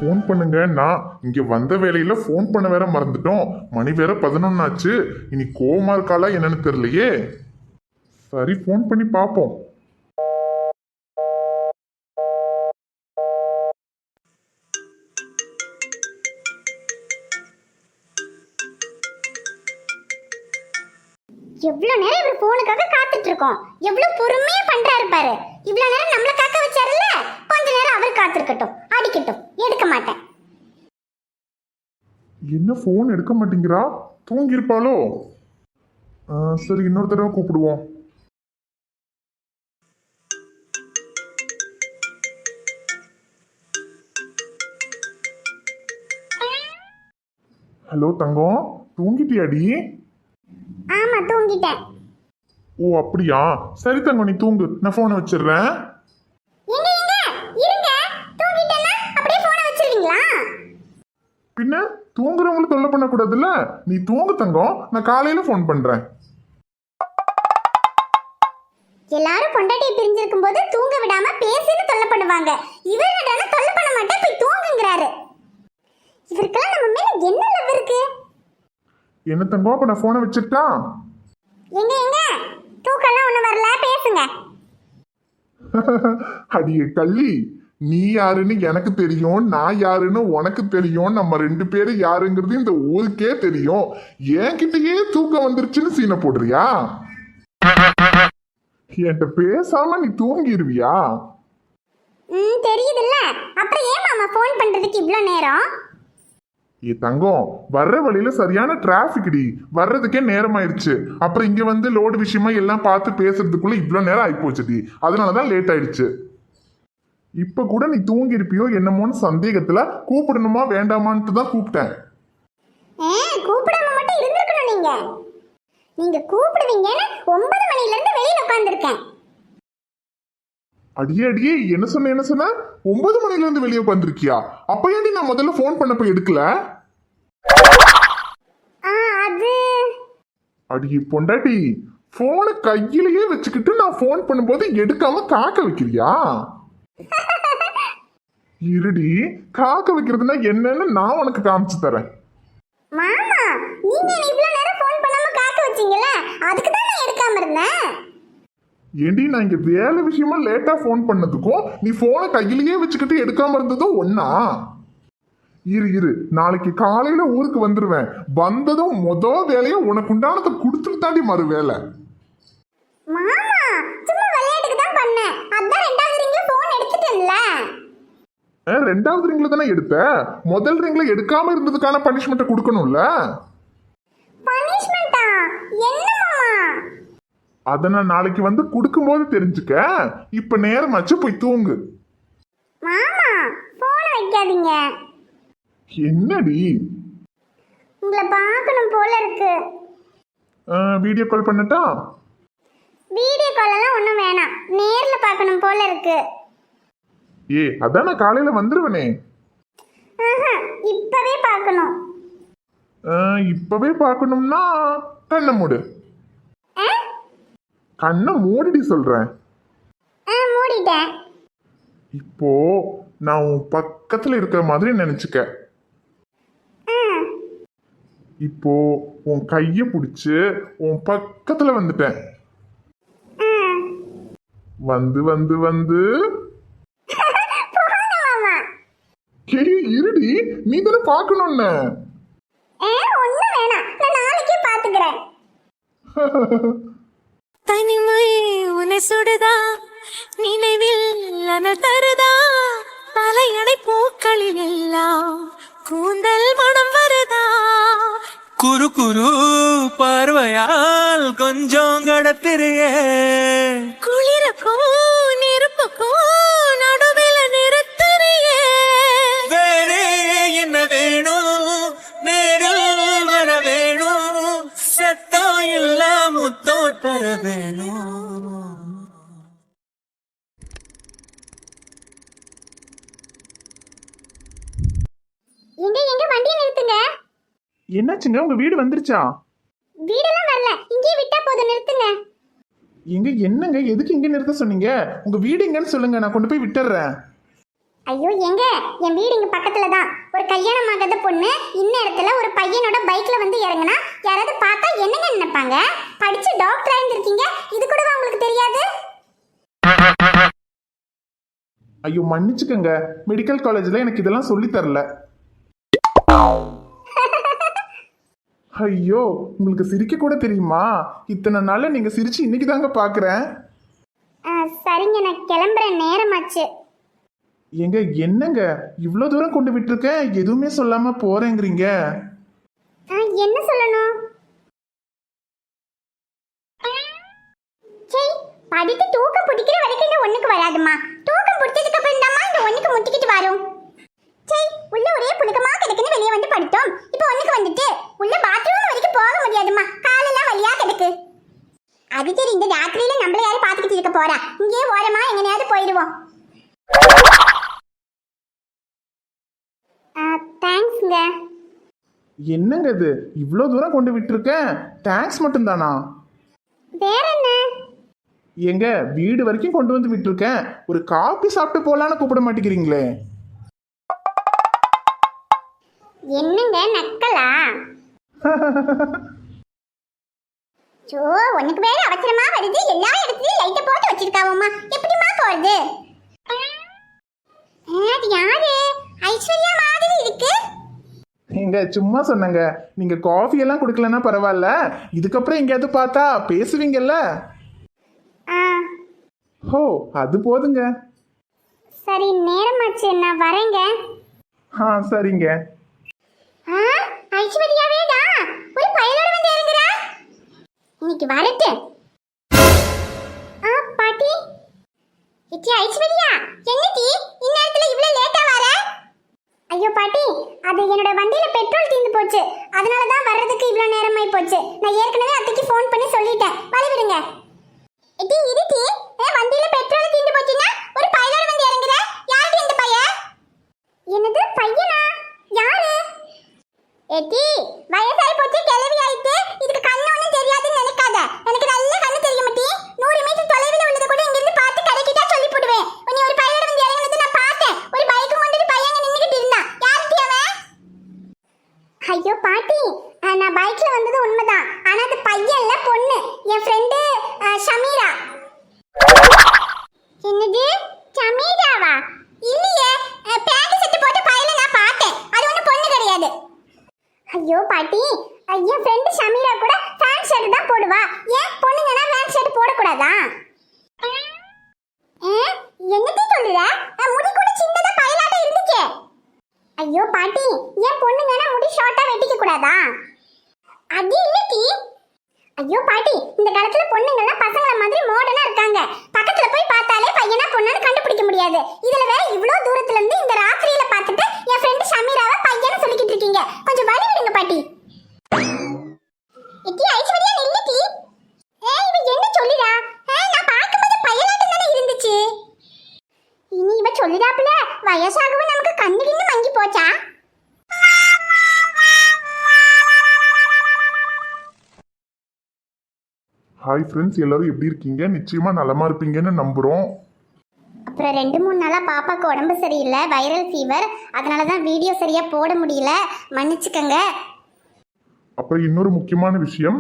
Phone பண்ணுங்க. நான் இங்க வந்த வேலையில ஃபோன் பண்ண வேற மறந்துட்டோம். மணி வேற 11 ஆச்சு. இனி கோவமா இருக்காளா என்னன்னு தெரியலையே. சரி, ஃபோன் பண்ணி பார்ப்போம். எவ்வளவு நேரம் இவர் போனுக்காக காத்துட்டு இருக்கோம். எவ்வளவு பொறுமையா பண்றாரு பாரு. இவ்வளவு நேரம் நம்மள காக்க வச்சாருல்ல, கொஞ்ச நேரம் அவர் காத்திருக்கட்டும், அடிக்கட்டும். எடுக்க மாட்டேன். என்ன ஃபோன் எடுக்க மாட்டேங்கிறா? தூங்கியிருப்பாளோ? சரி, இன்னொரு தடவை கூப்பிடுவோம். ஹலோ தங்கம், தூங்கிட்டியாடி? ஆமா, தூங்கிட்டேன். ஓ அப்படியா? சரி தங்கம், நீ தூங்கு, நான் போனை வச்சிடுறேன். பின்ன தூங்குறவங்களுக்கு தொல்லை பண்ணக்கூடாதுல்ல. நீ தூங்கு தங்கம், நான் காலையில போன் பண்றேன். எல்லாரும் பொண்டாட்டியை பிரிஞ்சிருக்கும் போது தூங்க விடாம பேசின்னு தொல்லை பண்ணுவாங்க. இவர் என்னடா தொல்லை பண்ண மாட்டேன், போய் தூங்குங்கறாரு. இவருக்கெல்லாம் நம்ம மேல என்ன லவ் இருக்கு? என்ன தங்கம், அப்ப நான் போனை வச்சிட்டா? எங்க தூக்கெல்லாம் ஒண்ணு வரல, பேசுங்க. அடியே கள்ளி, நீ யாருன்னு எனக்கு தெரியும், நான் யாருன்னு உனக்கு தெரியும். நம்ம 2 பேரும் யாருங்கிறது இந்த ஊருக்கே தெரியும். என்கிட்டயே தூக்கம் வந்துருச்சுன்னு சீனை போடுறியா? என்கிட்ட பேசாம நீ தூங்கிடுவியா? தெரியுதுல்ல, அப்புறம் ஏன் மாமா போன் பண்றதுக்கு இவ்ளோ நேரம்? ஏ தங்கம், வர்ற வழியில சரியான டிராபிக் டி, வர்றதுக்கே நேரம் ஆயிடுச்சு. அப்புறம் இங்க வந்து லோடு விஷயமா எல்லாம் பார்த்து பேசுறதுக்குள்ள இவ்வளவு நேரம் ஆயிப்போச்சுடி. அதனாலதான் லேட் ஆயிடுச்சு. இப்ப கூட நீ தூங்கி இருப்பியோ என்னமோன்னு சந்தேகத்துல கூப்பிடணுமா வேண்டாமான்ட்டு தான் கூப்பிட்டேன். கூப்பிடாம மட்டும் இருந்திருக்கணும். நீங்க கூப்பிடுவீங்கன்னு 9 மணில இருந்து வெளியில உட்கார்ந்திருக்கேன். அடியே என்ன சொன்ன 9 மணில இருந்து வெளியே உட்காந்துருக்கியா? அப்ப ஏன்டி நான் முதல்ல போன் பண்ணப்ப எடுக்கல? அடியே பொண்டாட்டி, போனை கையிலேயே வச்சுக்கிட்டு நான் போன் பண்ணும்போது எடுக்காம காக்க வைக்கிறியா? இருடி, காக்க வைக்கிறதுனா என்னன்னு நான் உனக்கு காமிச்சு தரேன். மாமா, நீங்க இவ்வளவு நேரம் போன் பண்ணாம காக்க வச்சீங்கல, அதுக்கு தான் நான் எடுக்காம இருந்தேன். ஏண்டி, நான் இங்க வேலை விஷயமா லேட்டா போன் பண்ணதுக்கும் நீ போனை கையிலேயே வச்சுக்கிட்டு எடுக்காம இருந்ததும் ஒன்னா? இரு, நாளைக்கு காலையில ஊருக்கு வந்துருவேன். வந்ததும் வேலையை உனக்கு உண்டானதை கொடுத்துட்டு தாண்டி மறு வேலை. மாமா, சும்மா விளையாட்டுக்கு தான் பண்ணேன். அதான் 2வது ரிங்ல போன் எடுத்துட்டேன்ல. 2வது ரிங்ல தானே எடுத்த. முதல் ரிங்ல எடுக்காம இருந்ததுக்கான பனிஷ்மெண்ட்டை கொடுக்கணும்ல. பனிஷ்மெண்டா? என்ன மாமா? அத நான் நாளைக்கு வந்து கொடுக்கும்போது தெரிஞ்சுக்க. இப்ப நேரமாச்சு, போய் தூங்கு. மாமா, போன் வைக்காதீங்க. என்னடி? உங்களை பார்க்கணும் போல இருக்கு. Video call பண்ணட்டா? வீடியோ கால் எல்லாம் ஒண்ணும் வேணாம், நேர்ல பார்க்கணும் போல இருக்கு. அதான் நான் காலையில வந்துருவனே. இப்பவே பார்க்கணும். இப்பவே பார்க்கணும்னா கண்ணை மூடு. கண்ணை மூடிடி சொல்றேன். மூடிட்டேன். இப்போ நான் உன் பக்கத்துல இருக்கிற மாதிரி நினைச்சுக்க. இப்போ உன் கைய பிடிச்சு உன் பக்கத்துல வந்துட்டேன். வந்து வந்து வந்து இருடி, நீ தானே பார்க்கணும்னு. ஒண்ணும் வேணாம், நான் நாளைக்கே பாத்துக்கிறேன். தனிமை உன்னை சுடுதா, நினைவில் அனல் தருதா, தலையணை பூக்களில் எல்லாம் கூந்தல் மனம் வருதா, குரு குரு பார்வையால் கொஞ்சம் கடத்திரியே, குளிருக்கும் நெருப்புக்கும் நடுவில் நிறுத்தறியே, வேறே என்ன வேணும், நேரில் வர வேணும், சத்தம் இல்ல முத்தோ தர வேணும். எங்க வண்டியை நிறுத்துங்க. என்னாச்சுங்க, உங்க வீடு வந்துருச்சா? வீடெல்லாம் வரல, இங்கே விட்டா போதும், நிறுத்துங்க. என்னங்க, எதுக்கு இங்க நிறுத்த சொன்னீங்க? உங்க வீடு எங்கன்னு சொல்லுங்க, நான் கொண்டு போய் விட்டுறேன். ஐயோ எங்க, என் வீடு இங்க பக்கத்துல தான். ஒரு கல்யாணம் ஆகாத பொண்ணு இந்நேரத்துல ஒரு பையனோட பைக்ல வந்து இறங்குனா யாராவது பார்த்தா என்னங்க நினைப்பாங்க? படிச்சு டாக்டர் ஆயிருந்திருக்கீங்க, இது கூடவா உங்களுக்கு தெரியாது? ஐயோ மன்னிச்சுக்கங்க, மெடிக்கல் காலேஜில் எனக்கு இதெல்லாம் சொல்லி தரல. ஐயோ உங்களுக்கு சிரிக்க கூட தெரியுமா? இத்தனை நாள்ல நீங்க சிரிச்சு இன்னைக்கு தாங்க பாக்குறேன். சரிங்க, நான் கிளம்புறேன், நேரமாச்சு. எங்க என்னங்க இவ்வளோ தூரம் கொண்டு விட்டுருக்கேன், எதுவுமே சொல்லாம போறேங்கிறீங்க? என்ன சொல்லணும்? சரி, படித்து தூக்கம் பிடிக்கிற வரைக்கும் இந்த ஒண்ணுக்கு வராதுமா. தூக்கம் பிடிச்சதுக்கு அப்புறம் தான்மா இந்த ஒண்ணுக்கு முட்டிக்கிட்டு வரும். சரி, உள்ள ஒரே புழுக்கமா கிடக்குன்னு வெளியே வந்து படுத்தோம். இப்போ ஒண்ணுக்கு வந்துட்டு உள்ள பாத்ரூம் வரைக்கும் போக முடியாதுமா, காலெல்லாம் வலியா கிடக்கு. அது சரி, இந்த ராத்திரியில நம்மள யாரும் பாத்துக்கிட்டு இருக்க போறா? இங்கே ஓரமா எங்கனையாவது போயிடுவோம். தேங்க்ஸ்ங்க. என்னங்க இது இவ்வளோ தூரம் கொண்டு விட்டுருக்கேன், தேங்க்ஸ் மட்டும் தானா? வேற என்ன? எங்க வீடு வரைக்கும் கொண்டு வந்து விட்டுருக்கேன், ஒரு காபி சாப்பிட்டு போலான்னு கூப்பிட மாட்டேங்கிறீங்களே? என்னங்க நக்கலா? சோ, உனக்கு வேற அவசரமா வருது, எல்லா இடத்துலயும் லைட்ட போட்டு வச்சிருக்காவம்மா, எப்படிமா போறது? அது யாரு? ஐஸ்வர்யா மாதிரி இருக்கு. எங்க சும்மா சொன்னங்க, நீங்க காஃபி எல்லாம் குடிக்கலன்னா பரவாயில்ல, இதுக்கப்புறம் எங்கேயாவது பார்த்தா பேசுவீங்கல்ல. ஹோ அது போதுங்க. சரி, நேரமாச்சு, நான் வரேங்க. சரிங்க. ஐஸ்வர்யாவே தான் ஒரு பையனோட வந்து இறங்குறா. இன்னைக்கு வரட்டு. பாட்டி. இச்சி ஐஸ்வர்யா, என்னடி இந்நேரத்துல இவ்வளவு லேட்டா வர? ஐயோ பாட்டி, அது என்னோட வண்டியில பெட்ரோல் தீர்ந்து போச்சு, அதனால தான் வர்றதுக்கு இவ்வளவு நேரமாயி போச்சு. நான் ஏற்கனவே அத்தைக்கு ஃபோன் பண்ணி சொல்லிட்டேன், வழி விடுங்க. இடி இருட்டி, வண்டியில பெட்ரோல் தீர்ந்து போச்சுன்னா ஒரு பையனோட வந்து இறங்குற. யாரு இந்த பையன்? என்னது பையனா? யாரு? ஏடி, வயசாயி போச்சு, கிளவி ஆயிட்டு, இதுக்கு கண்ணு ஒண்ணும் தெரியாதுன்னு நினைக்காத. எனக்கு நல்ல கண்ணு தெரியும் மட்டி. 100 மீட்டர் தொலைவில் உள்ளது கூட இங்க இருந்து பார்த்து கடைக்கிட்டா சொல்லி போடுவேன். நீ ஒரு பையனோட வந்து இறங்குனது நான் பார்த்தேன். ஒரு பைக் கொண்டுட்டு பையன் நின்னுக்கிட்டு இருந்தான். யாருக்கு அவன்? ஐயோ பாட்டி, நான் பைக்ல வந்தது உண்மைதான், ஆனா அது பையன் இல்ல, பொண்ணு, என் ஃப்ரெண்டு ஷமீரா. என்னது ஷமீராவா? இல்லையே, பேண்ட் செட் போட்டு பையல நான் பார்த்தேன், அது ஒண்ணு பொண்ணு கிடையாது. ஐயோ பாட்டி, என் ஃப்ரெண்டு ஷமீரா கூட பேண்ட் ஷர்ட் தான் போடுவா, ஏன் பொண்ணுங்கன்னா பேண்ட் ஷர்ட் போடக்கூடாதா? என்னத்தை சொல்லுற? முடி கூட சின்னதா பையலாட்ட இருந்துச்சே. ஐயோ பாட்டி, ஏன் பொண்ணுங்கன்னா முடி ஷார்ட்டா வெட்டிக்க கூடாதா? அது இல்லடி. ஐயோ பாட்டி, இந்த காலத்துல பொண்ணுங்கெல்லாம் பசங்கள மாதிரி மாடர்னா இருக்காங்க, பக்கத்துல போய் பார்த்தாலே பையனா பொண்ணான்னு கண்டுபிடிக்க முடியாது. இதுல வேற இவ்ளோ தூரத்துல இருந்து இந்த ராத்திரியில பார்த்துட்டு என் ஃப்ரெண்ட் ஷமீராவை பையன்னு சொல்லிக்கிட்டு இருக்கீங்க, கொஞ்சம் வழி விடுங்க பாட்டி. இட்டி ஐஸ்வர்யா நில்லுடி. இவ என்ன சொல்லிடா? நான் பார்க்கும்போது பையனாட்டம் தானே இருந்துச்சு. இனி இவ சொல்லிடாப்புல வயசாகவும் நமக்கு கண்ணு கிண்ணு மங்கி போச்சா? ஹாய் ஃப்ரெண்ட்ஸ், எல்லாரும் எப்படி இருக்கீங்க? நிச்சயமா நலமா இருப்பீங்கன்னு நம்புறோம். அப்புறம் 2-3 நாளாக பாப்பாவுக்கு உடம்பு சரியில்லை, வைரல் ஃபீவர், அதனால தான் வீடியோ சரியாக போட முடியல, மன்னிச்சுக்கங்க. அப்புறம் இன்னொரு முக்கியமான விஷயம்,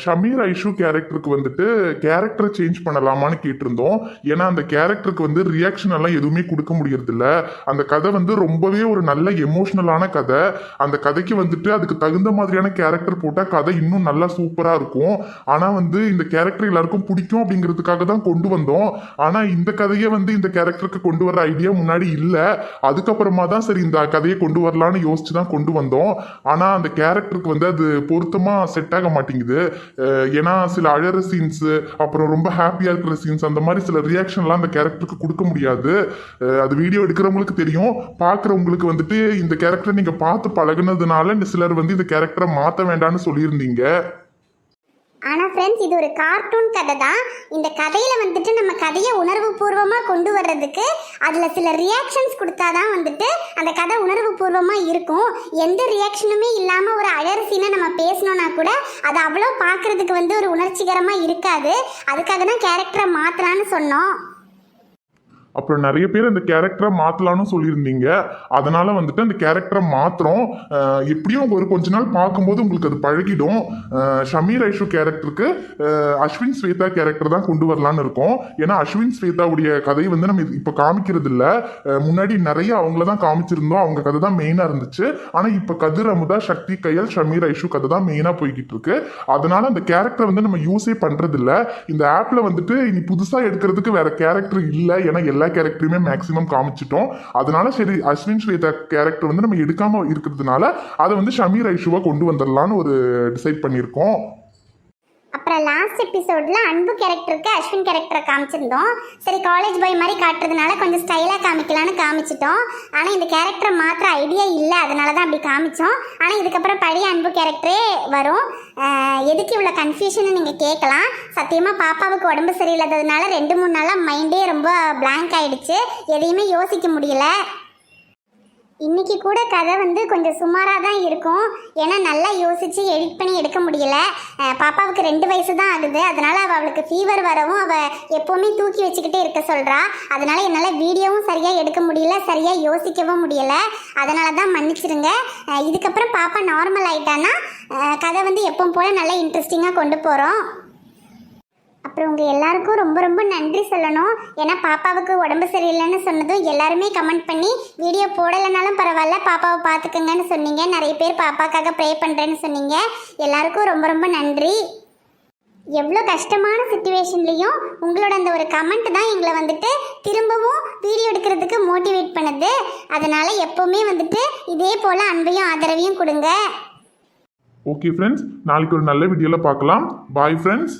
ஷமீர் ஐஷு கேரக்டருக்கு வந்துட்டு கேரக்டரை சேஞ்ச் பண்ணலாமான்னு கேட்டிருந்தோம். ஏன்னா அந்த கேரக்டருக்கு வந்து ரியாக்ஷன் எல்லாம் எதுவுமே கொடுக்க முடியறதில்ல. அந்த கதை வந்து ரொம்பவே ஒரு நல்ல எமோஷ்னலான கதை. அந்த கதைக்கு வந்துட்டு அதுக்கு தகுந்த மாதிரியான கேரக்டர் போட்டால் கதை இன்னும் நல்லா சூப்பராக இருக்கும். ஆனால் வந்து இந்த கேரக்டர் எல்லாருக்கும் பிடிக்கும் அப்படிங்கிறதுக்காக தான் கொண்டு வந்தோம். ஆனால் இந்த கதையை வந்து இந்த கேரக்டருக்கு கொண்டு வர ஐடியா முன்னாடி இல்லை. அதுக்கப்புறமா தான் சரி இந்த கதையை கொண்டு வரலான்னு யோசிச்சு தான் கொண்டு வந்தோம். ஆனால் அந்த கேரக்டருக்கு வந்து அது பொருத்தமாக செட் ஆக மாட்டேங்குது. ஏன்னா சில அழற சீன்ஸ், அப்புறம் ரொம்ப ஹாப்பியாக இருக்கிற சீன்ஸ், அந்த மாதிரி சில ரியாக்ஷன்லாம் அந்த கேரக்டருக்கு கொடுக்க முடியாது. அது வீடியோ எடுக்கிறவங்களுக்கு தெரியும், பார்க்குறவங்களுக்கு வந்துட்டு இந்த கேரக்டரை நீங்கள் பார்த்து பழகுனதுனால சிலர் வந்து இந்த கேரக்டரை மாற்ற வேண்டாம்னு சொல்லியிருந்தீங்க. ஆனால் ஃப்ரெண்ட்ஸ், இது ஒரு கார்ட்டூன் கதை தான். இந்த கதையில் வந்துட்டு நம்ம கதையை உணர்வு பூர்வமாக கொண்டு வர்றதுக்கு அதில் சில ரியாக்ஷன்ஸ் கொடுத்தா தான் வந்துட்டு அந்த கதை உணர்வு பூர்வமாக இருக்கும். எந்த ரியாக்ஷனுமே இல்லாமல் ஒரு அழறு சீனை நம்ம பேசணும்னா கூட அது அவ்வளோ பார்க்குறதுக்கு வந்து ஒரு உணர்ச்சிகரமாக இருக்காது. அதுக்காக தான் கேரக்டரை மாற்றலான்னு சொன்னோம். அப்புறம் நிறைய பேர் அந்த கேரக்டரை மாற்றலான்னு சொல்லியிருந்தீங்க. அதனால வந்துட்டு அந்த கேரக்டரை மாற்றுறோம். எப்படியும் ஒரு கொஞ்ச நாள் பார்க்கும்போது உங்களுக்கு அது பழகிடும். ஷமீர் ஐஷு கேரக்டருக்கு அஸ்வின் ஸ்வேதா கேரக்டர் தான் கொண்டு வரலான்னு இருக்கோம். ஏன்னா அஸ்வின் ஸ்வேதாவுடைய கதை வந்து நம்ம இப்போ காமிக்கிறது இல்லை. முன்னாடி நிறைய அவங்கள தான் காமிச்சிருந்தோம். அவங்க கதை தான் மெயினாக இருந்துச்சு. ஆனால் இப்போ கதிர் அமுதா, சக்தி கையல், ஷமீர் ஐஷு கதை தான் மெயினாக போய்கிட்டு இருக்கு. அதனால அந்த கேரக்டர் வந்து நம்ம யூஸே பண்றது இல்ல. இந்த ஆப்ல வந்துட்டு இனி புதுசா எடுக்கிறதுக்கு வேற கேரக்டர் இல்லை. ஏன்னா எல்லா கேரக்டருமே மேக்சிமம் காமிச்சிட்டோம். அதனால சரி அஸ்வின் ஸ்வேதா கேரக்டர் வந்து நம்ம எடுக்காம இருக்கிறதுனால அதை வந்து ஷமீர் ஐஷுவா கொண்டு வந்துடலான்னு ஒரு டிசைட் பண்ணியிருக்கோம். அப்புறம் லாஸ்ட் எபிசோட்ல அன்பு கேரக்டருக்கு அஸ்வின் கேரக்டரை காமிச்சிருந்தோம். சரி காலேஜ் பாய் மாதிரி காட்டுறதுனால கொஞ்சம் ஸ்டைலாக காமிக்கலான்னு காமிச்சிட்டோம். ஆனால் இந்த கேரக்டரை மாற்ற ஐடியா இல்லை, அதனால தான் அப்படி காமிச்சோம். ஆனால் இதுக்கப்புறம் பழைய அன்பு கேரக்டரே வரும். எதுக்கு இவ்வளோ கன்ஃபியூஷன் நீங்கள் கேட்கலாம். சத்தியமாக பாப்பாவுக்கு உடம்பு சரியில்லாததுனால 2-3 நாளாக மைண்டே ரொம்ப பிளாங்க் ஆயிடுச்சு. எதையுமே யோசிக்க முடியல. இன்னைக்கு கூட கதை வந்து கொஞ்சம் சுமாராக தான் இருக்கும். ஏன்னா நல்லா யோசித்து எடிட் பண்ணி எடுக்க முடியல. பாப்பாவுக்கு 2 வயசு தான் ஆகுது. அதனால் அவளுக்கு ஃபீவர் வரவும் அவள் எப்போவுமே தூக்கி வச்சுக்கிட்டே இருக்க சொல்கிறா. அதனால் என்னால் வீடியோவும் சரியாக எடுக்க முடியல, சரியாக யோசிக்கவும் முடியலை. அதனால தான் மன்னிச்சிருங்க. இதுக்கப்புறம் பாப்பா நார்மல் ஆயிட்டான்னா கதை வந்து எப்பவும் போல் நல்லா இன்ட்ரெஸ்டிங்காக கொண்டு போகிறோம். அப்புறம் உங்கள் எல்லாருக்கும் ரொம்ப ரொம்ப நன்றி சொல்லணும். ஏன்னா பாப்பாவுக்கு உடம்பு சரியில்லைன்னு சொன்னதும் எல்லாருமே கமெண்ட் பண்ணி வீடியோ போடலைனாலும் பரவாயில்ல பாப்பாவை பார்த்துக்குங்கன்னு சொன்னீங்க. நிறைய பேர் பாப்பாக்காக ப்ரே பண்ணுறேன்னு சொன்னீங்க. எல்லாருக்கும் ரொம்ப ரொம்ப நன்றி. எவ்வளோ கஷ்டமான சுச்சுவேஷன்லேயும் உங்களோட அந்த ஒரு கமெண்ட் தான் எங்களை வந்துட்டு திரும்பவும் வீடியோ எடுக்கிறதுக்கு மோட்டிவேட் பண்ணுது. அதனால் எப்போவுமே வந்துட்டு இதே போல் அன்பையும் ஆதரவையும் கொடுங்க. ஓகே ஃப்ரெண்ட்ஸ், நாளைக்கு ஒரு நல்ல வீடியோவில் பார்க்கலாம். Bye friends.